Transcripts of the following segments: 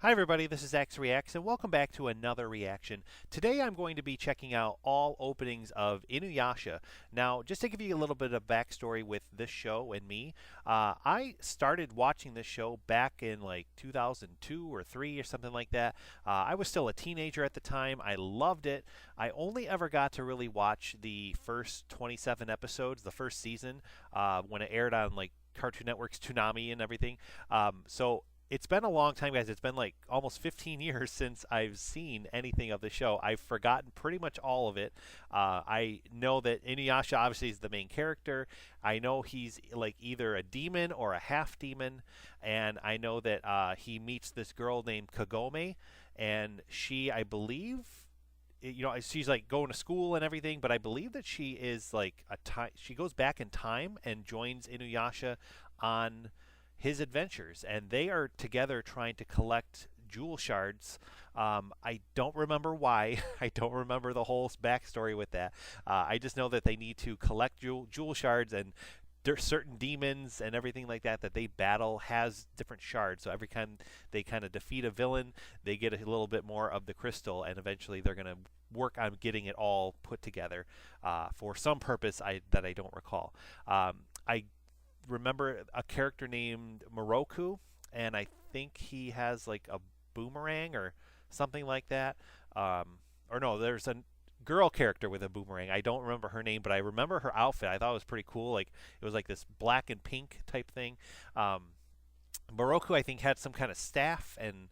Hi everybody, this is X Reacts and welcome back to another reaction. Today I'm going to be checking out all openings of Inuyasha. Now, just to give you a little bit of backstory with this show and me, I started watching this show back in like 2002 or 3 or something like that. I was still a teenager at the time. I loved it. I only ever got to really watch the first 27 episodes, the first season, when it aired on like Cartoon Network's Toonami and everything. So it's been a long time, guys. It's been like almost 15 years since I've seen anything of the show. I've forgotten pretty much all of it. I know that Inuyasha obviously is the main character. I know he's like either a demon or a half demon, and I know that he meets this girl named Kagome, and she, I believe, she's like going to school and everything, but I believe that she is like she goes back in time and joins Inuyasha on his adventures, and they are together trying to collect jewel shards. I don't remember why. I don't remember the whole backstory with that. I just know that they need to collect jewel shards, and there's certain demons and everything like that that they battle has different shards. So every time they kind of defeat a villain, they get a little bit more of the crystal, and eventually they're going to work on getting it all put together for some purpose that I don't recall. I remember a character named Moroku, and I think he has like a boomerang or something like that. Or no, there's a girl character with a boomerang. I don't remember her name, but I remember her outfit. I thought it was pretty cool. Like it was like this black and pink type thing. Moroku, I think, had some kind of staff and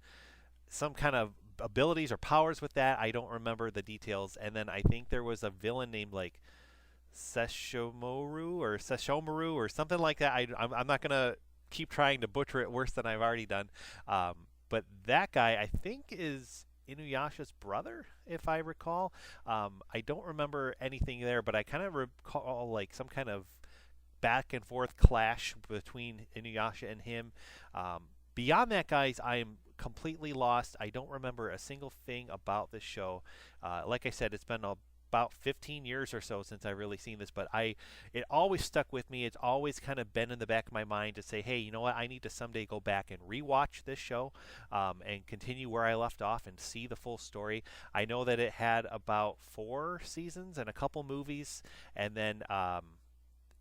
some kind of abilities or powers with that. I don't remember the details. And then I think there was a villain named like Seshomaru or something like that. I'm not gonna keep trying to butcher it worse than I've already done. But that guy, I think, is Inuyasha's brother, if I recall. I don't remember anything there, but I kind of recall like some kind of back and forth clash between Inuyasha and him. Beyond that, guys, I am completely lost. I don't remember a single thing about this show. Like I said, it's been about 15 years or so since I've really seen this, but it always stuck with me. It's always kind of been in the back of my mind to say, hey, you know what, I need to someday go back and rewatch this show and continue where I left off and see the full story. I know that it had about 4 seasons and a couple movies, and then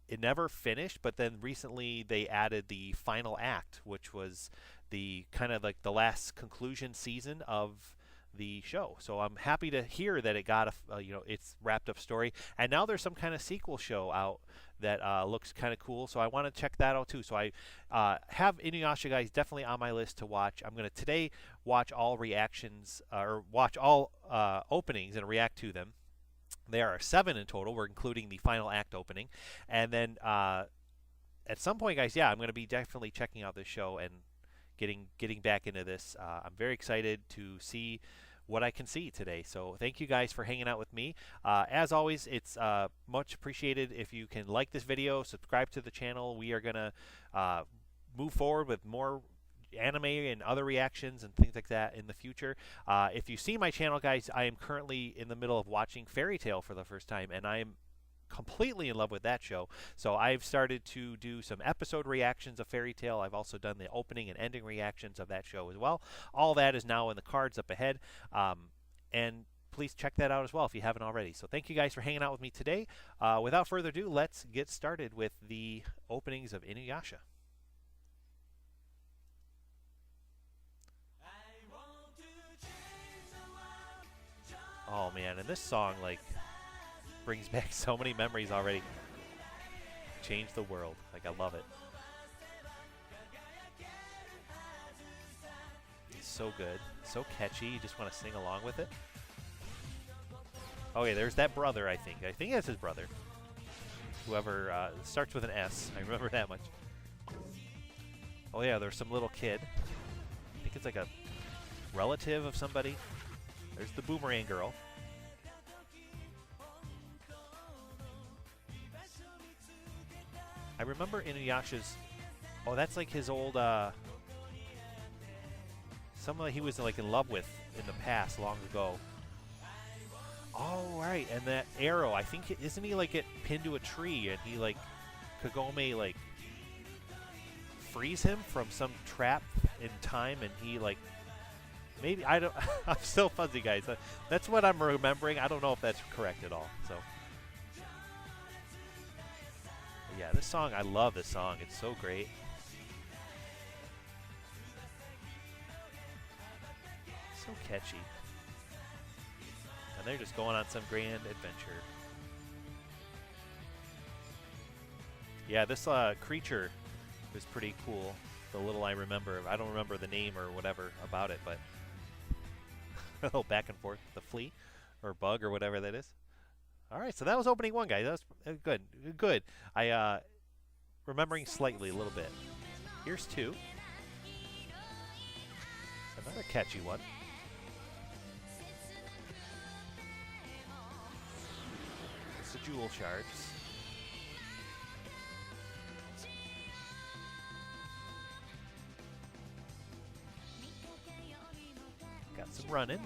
it never finished, but then recently they added the final act, which was the kind of like the last conclusion season of the show. So I'm happy to hear that it got its wrapped up story, and now there's some kind of sequel show out that looks kind of cool. So I want to check that out too. So I have Inuyasha, guys, definitely on my list to watch. I'm going to today watch all reactions or watch all openings and react to them. There are 7 in total. We're including the final act opening, and then at some point, guys, yeah, I'm going to be definitely checking out this show and getting back into this. I'm very excited to see what I can see today. So thank you guys for hanging out with me. As always, it's much appreciated if you can like this video, subscribe to the channel. We are going to move forward with more anime and other reactions and things like that in the future. If you see my channel, guys, I am currently in the middle of watching Fairy Tail for the first time, and I am completely in love with that show. So I've started to do some episode reactions of Fairy Tail. I've also done the opening and ending reactions of that show as well. All that is now in the cards up ahead. And please check that out as well if you haven't already. So thank you guys for hanging out with me today. Without further ado, let's get started with the openings of Inuyasha. Oh man, and this song like brings back so many memories already. Change the world. Like, I love it. It's so good. So catchy. You just want to sing along with it. Oh yeah, there's that brother, I think. I think that's his brother. Whoever starts with an S. I remember that much. Oh yeah, there's some little kid. I think it's like a relative of somebody. There's the boomerang girl. I remember Inuyasha's. Oh, that's like his old. Someone he was like in love with in the past, long ago. Oh right, and that arrow. I think isn't he like get pinned to a tree, and he like Kagome like frees him from some trap in time, and he like Maybe I don't. I'm still fuzzy, guys. That's what I'm remembering. I don't know if that's correct at all. So, but yeah, this song, I love this song. It's so great. So catchy. And they're just going on some grand adventure. Yeah, this creature was pretty cool. The little I remember. I don't remember the name or whatever about it, but a little back and forth. The flea or bug or whatever that is. All right, so that was opening one, guys. That was good. Good. I remembering slightly a little bit. Here's two. Another catchy one. It's the jewel shards. Got some running.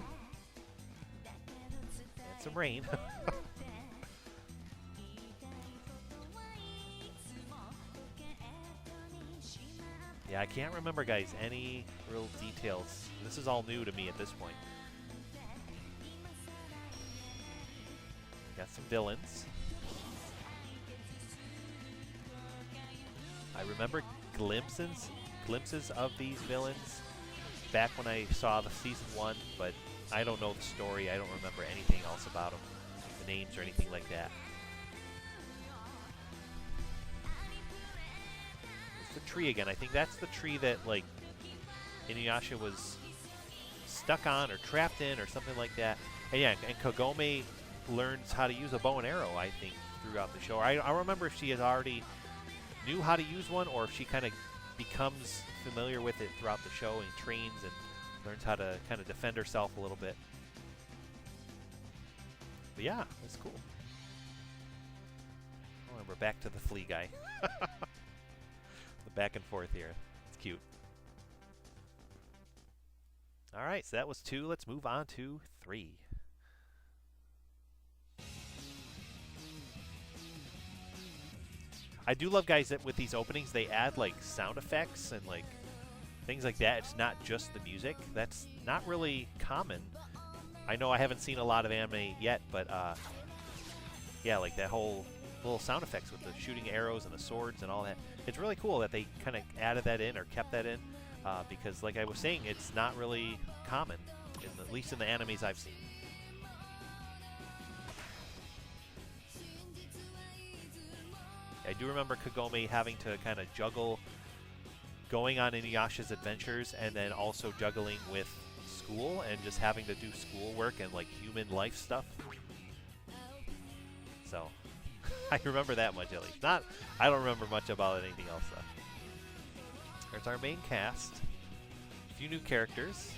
And some rain. Yeah, I can't remember, guys, any real details. This is all new to me at this point. Got some villains. I remember glimpses of these villains back when I saw the season 1, but I don't know the story. I don't remember anything else about them, the names or anything like that. It's the tree again. I think that's the tree that like Inuyasha was stuck on or trapped in or something like that. And yeah, and Kagome learns how to use a bow and arrow, I think, throughout the show. I don't remember if she has already knew how to use one or if she kind of becomes familiar with it throughout the show and trains and learns how to kind of defend herself a little bit. But yeah, that's cool. Oh, and we're back to the flea guy. The back and forth here. It's cute. All right, so that was 2. Let's move on to 3. I do love, guys, that with these openings they add like sound effects and like things like that. It's not just the music. That's not really common. I know I haven't seen a lot of anime yet, but yeah, like that whole little sound effects with the shooting arrows and the swords and all that. It's really cool that they kind of added that in or kept that in because, like I was saying, it's not really common, at least in the animes I've seen. I do remember Kagome having to kind of juggle going on Inuyasha's adventures and then also juggling with school and just having to do schoolwork and like human life stuff. So I remember that much at least. I don't remember much about anything else though. There's our main cast. A few new characters.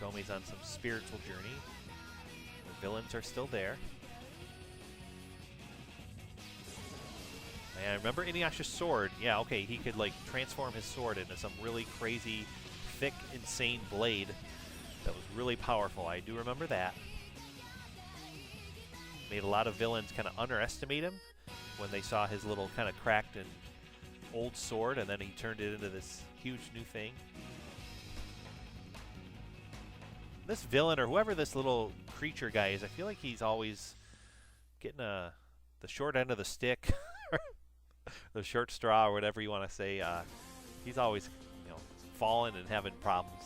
Kagome's on some spiritual journey. The villains are still there. And I remember Inuyasha's sword. Yeah, okay, he could like transform his sword into some really crazy, thick, insane blade that was really powerful. I do remember that. Made a lot of villains kind of underestimate him when they saw his little kind of cracked and old sword, and then he turned it into this huge new thing. This villain, or whoever this little creature guy is, I feel like he's always getting the short end of the stick, the short straw, or whatever you want to say. He's always, falling and having problems.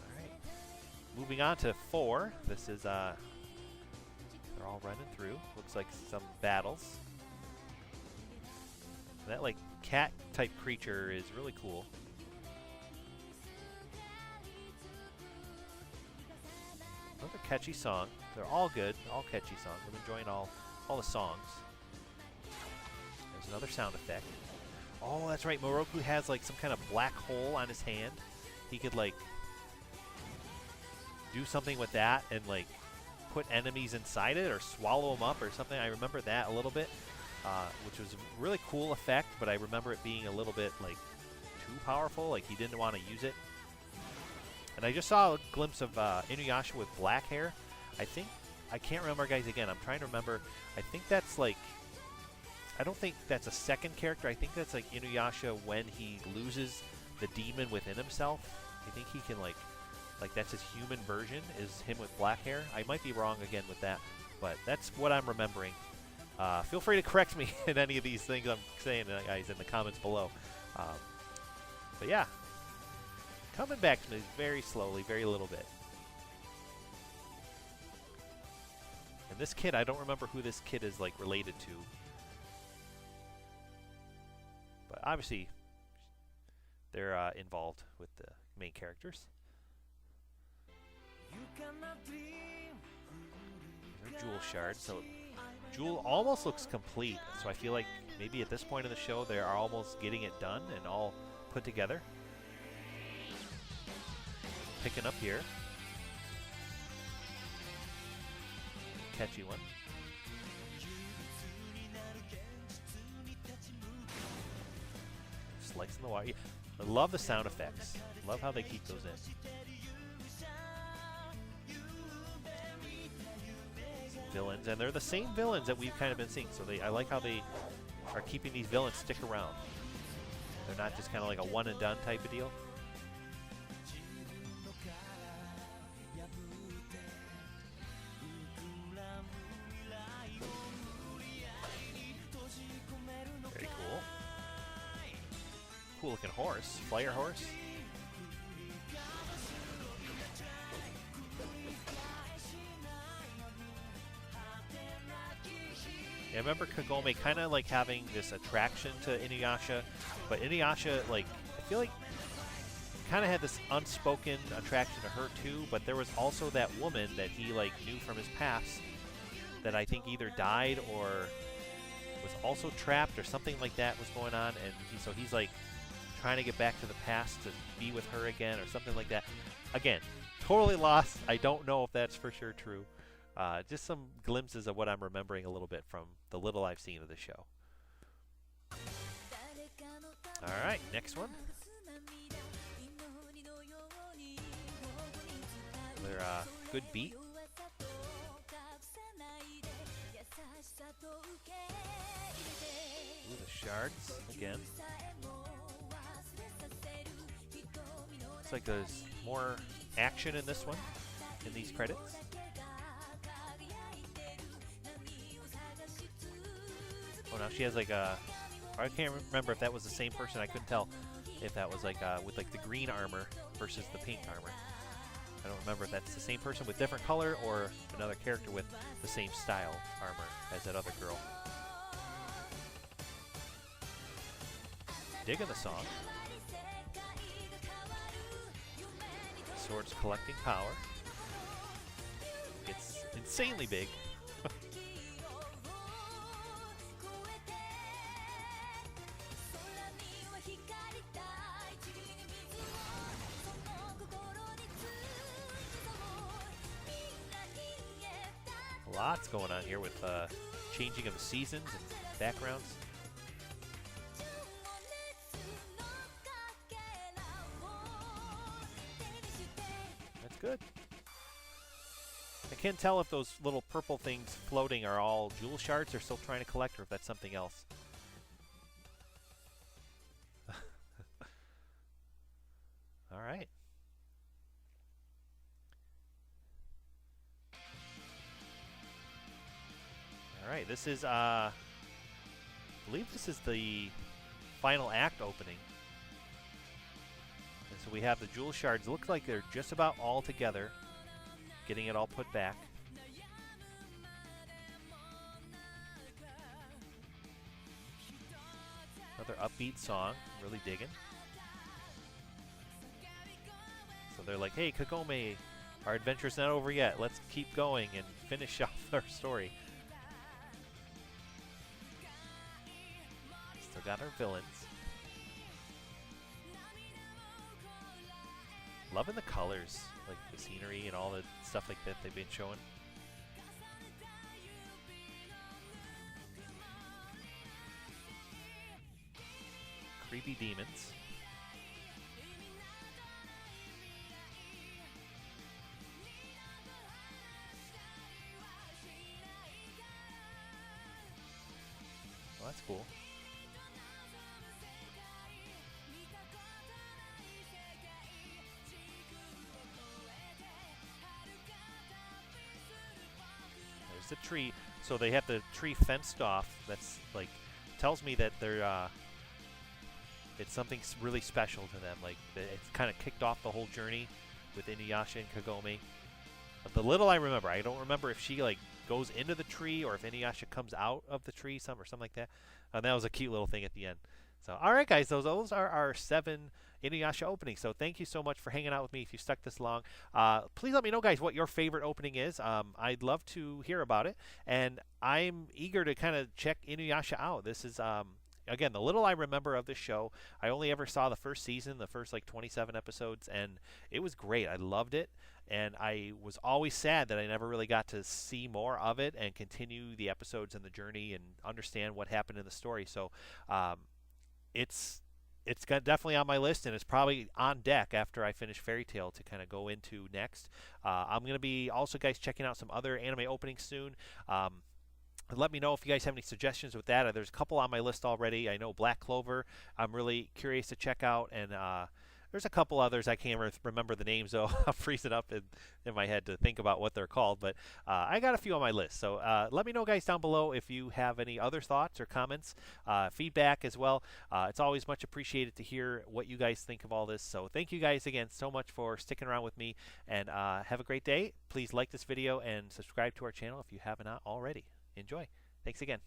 All right, moving on to 4. This is they're all running through. Looks like some battles. That like cat type creature is really cool. Another catchy song. They're all good, all catchy songs. I'm enjoying all the songs. There's another sound effect. Oh, that's right. Moroku has like some kind of black hole on his hand. He could like do something with that and like put enemies inside it or swallow them up or something. I remember that a little bit, which was a really cool effect, but I remember it being a little bit like too powerful. Like he didn't want to use it. And I just saw a glimpse of Inuyasha with black hair. I can't remember, guys, again. I'm trying to remember. I think that's like I don't think that's a second character. I think that's like Inuyasha when he loses the demon within himself. I think he can like that's his human version is him with black hair. I might be wrong again with that, but that's what I'm remembering. Feel free to correct me in any of these things I'm saying, guys, in the comments below. But yeah, coming back to me very slowly, very little bit. And this kid, I don't remember who this kid is like related to. But obviously, they're involved with the main characters. They're jewel shards, so Jewel almost looks complete. So I feel like maybe at this point in the show, they are almost getting it done and all put together. Picking up here. Catchy one. Slicing the wire. I love the sound effects. Love how they keep those in. Villains, and they're the same villains that we've kind of been seeing. So I like how they are keeping these villains stick around. They're not just kind of like a one and done type of deal. Very cool. Cool looking horse, flyer horse. I remember Kagome kind of like having this attraction to Inuyasha, but Inuyasha, like, I feel like kind of had this unspoken attraction to her too, but there was also that woman that he like knew from his past that I think either died or was also trapped or something like that was going on, and so he's like trying to get back to the past to be with her again or something like that. Again, totally lost. I don't know if that's for sure true. Just some glimpses of what I'm remembering a little bit from the little I've seen of the show. Alright, next one. Another good beat. Ooh, the shards again. Looks like there's more action in this one, in these credits. Oh, now she has like a... I can't remember if that was the same person. I couldn't tell if that was like with like the green armor versus the pink armor. I don't remember if that's the same person with different color or another character with the same style armor as that other girl. Digging the song. Swords collecting power. It's insanely big. Lots going on here with changing of the seasons and backgrounds. That's good. I can't tell if those little purple things floating are all jewel shards they're still trying to collect or if that's something else. All right. Alright, this is, I believe this is the final act opening. And so we have the jewel shards. It looks like they're just about all together, getting it all put back. Another upbeat song, really digging. So they're like, hey, Kagome, our adventure's not over yet. Let's keep going and finish off our story. Still got our villains. Loving the colors, like the scenery and all the stuff like that they've been showing. Creepy demons. What? that's cool. There's the tree. So they have the tree fenced off. That's like tells me that they're it's something really special to them. Like it's kind of kicked off the whole journey with Inuyasha and Kagome. The little I remember, I don't remember if she like goes into the tree or if Inuyasha comes out of the tree, something like that. And that was a cute little thing at the end. So, all right, guys, those are our 7 Inuyasha openings. So, thank you so much for hanging out with me. If you stuck this long, please let me know, guys, what your favorite opening is. I'd love to hear about it, and I'm eager to kind of check Inuyasha out. This is again, the little I remember of this show. I only ever saw the first season, the first like 27 episodes, and it was great. I loved it, and I was always sad that I never really got to see more of it and continue the episodes and the journey and understand what happened in the story. So, it's got definitely on my list, and it's probably on deck after I finish Fairy Tail to kind of go into next. I'm going to be also, guys, checking out some other anime openings soon. Let me know if you guys have any suggestions with that. There's a couple on my list already. I know Black Clover I'm really curious to check out, and there's a couple others I can't remember the names, though. I'm freezing up in my head to think about what they're called, but I got a few on my list. So let me know, guys, down below if you have any other thoughts or comments, feedback as well. It's always much appreciated to hear what you guys think of all this. So thank you guys again so much for sticking around with me, and have a great day. Please like this video and subscribe to our channel if you have not already. Enjoy. Thanks again.